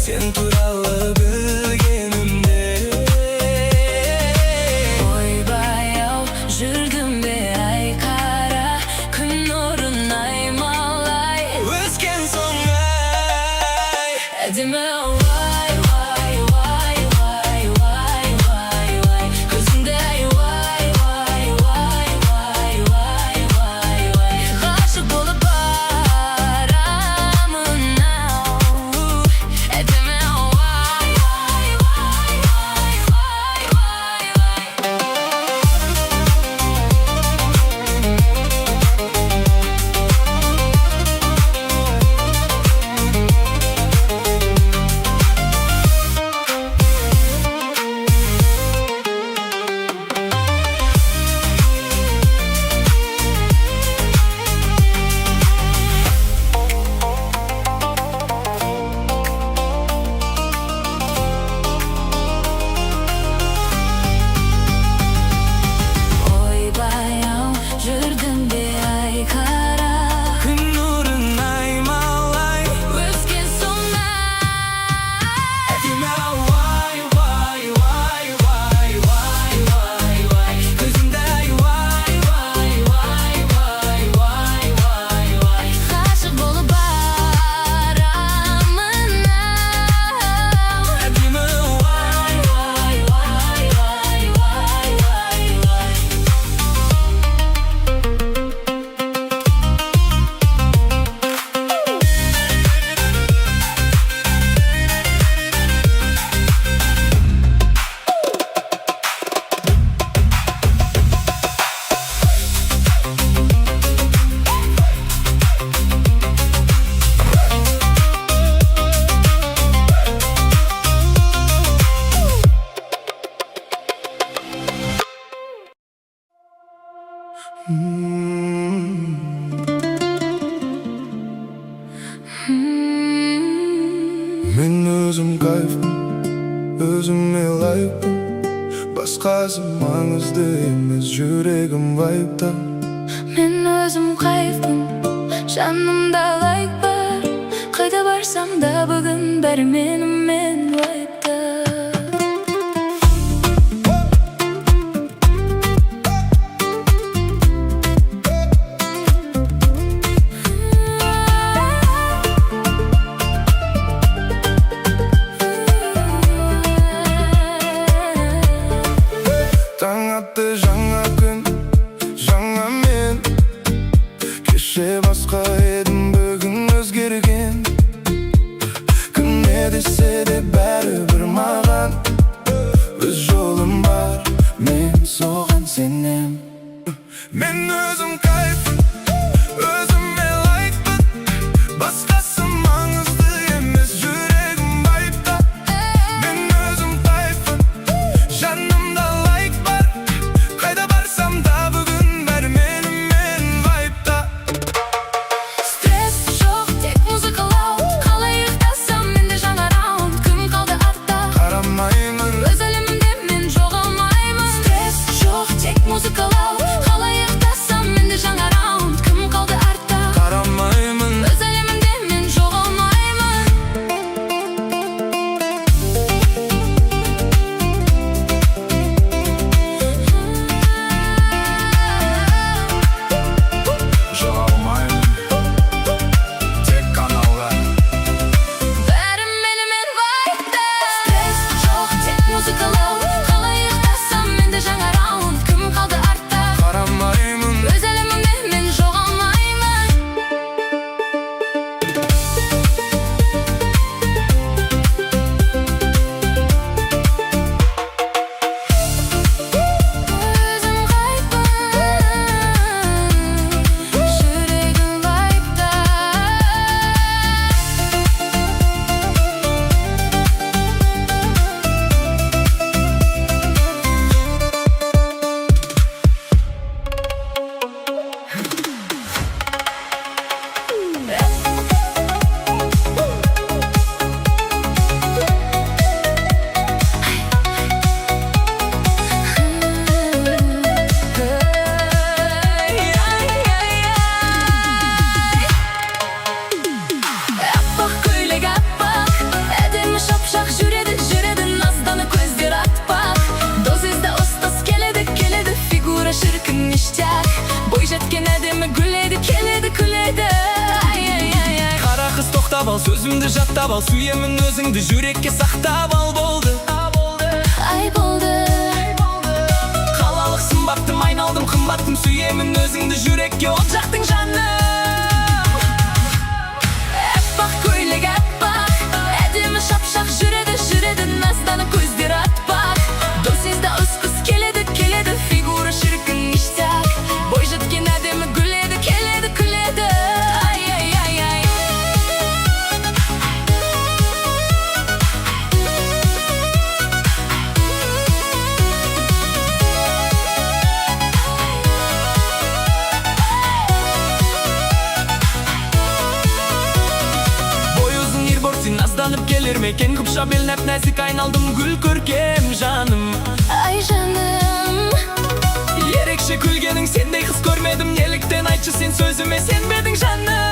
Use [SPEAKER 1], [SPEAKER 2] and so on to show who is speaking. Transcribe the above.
[SPEAKER 1] Sen туралы білгенімде.
[SPEAKER 2] Ойбай-ау, жүрдім бе ай қара, күн нұрын аймалай
[SPEAKER 1] Өскен соң ай,
[SPEAKER 2] әдемі вай, вай, вай, вай, вай, вай, вай. Көзіңде ай, вай, вай, вай, вай, вай, вай, вай. Ғашық болып барамын ау, әдемі вай, вай, вай, вай, вай, вай, вай. Ойбай-ау, жүрдім бе ай қара,
[SPEAKER 1] күн нұрын аймалай
[SPEAKER 2] өскен соң ай.
[SPEAKER 1] әдемі вай, вай, вай, вай, вай, вай, вай. Көзіңде ай, вай, вай, вай, вай, вай, вай, вай.
[SPEAKER 2] Ғашық болып барамын ау,
[SPEAKER 1] әдемі вай, вай, вай, вай, вай, вай, вай. Мен өзім кайфпын, өзіме лайықпын. Басқасы маңызды емес, жүрегім вайбта.
[SPEAKER 2] мен өзім кайфпын, жанымда лайк бар. Қайда барсам да бүгін бәрі менімен вайбта.
[SPEAKER 1] Таң атты жаңа күн, жаңа мен. Кеше басқа едім, бүгін өзгерген. Кім не десе де бәрібір маған. Өз жолым бар, мен соған сенем. Мен өзім кайфпын, өзіме лайықпын. Басқасы маңызды емес, жүрегім вайбта. Мен өзім кайфпын, жанымда лайк бар. Қайда барсам да бүгін бәрі менімен вайбта.
[SPEAKER 2] Стресс жоқ, тек музыкалау. Қалай ұйықтасам менде жаңа раунд. Кім қалды артта,
[SPEAKER 1] Қарамаймын,
[SPEAKER 2] өз әлемімде
[SPEAKER 1] жаттап ал, сүйемін өзіңді жүрекке сақтап ал, болды.
[SPEAKER 2] Ай болды.
[SPEAKER 1] Қалалық сымбаттым, айналдым қымбаттым, сүйемін өзіңді жүрекке от жақтың жаным.
[SPEAKER 2] Әппақ көйлек әппақ, әдемі шапшақ жүреді, жүреді, назданып көздері атпақ. Досыңызда ұс-құс келеді, келеді, фигура шіркін ништяк. Бой жеткен әдемі гүледі, келеді, күледі. Ай, ай, ай, ай.
[SPEAKER 1] Бой ұзын ерборти назданып келер мекен, құпша бел нәп-нәзік айналдым гүл көркем жаным.
[SPEAKER 2] Ай жаным,
[SPEAKER 1] Ерекше күлгенің сендей қыз көрмедім, неліктен айтшы сен сөзіме сенбедің жаным.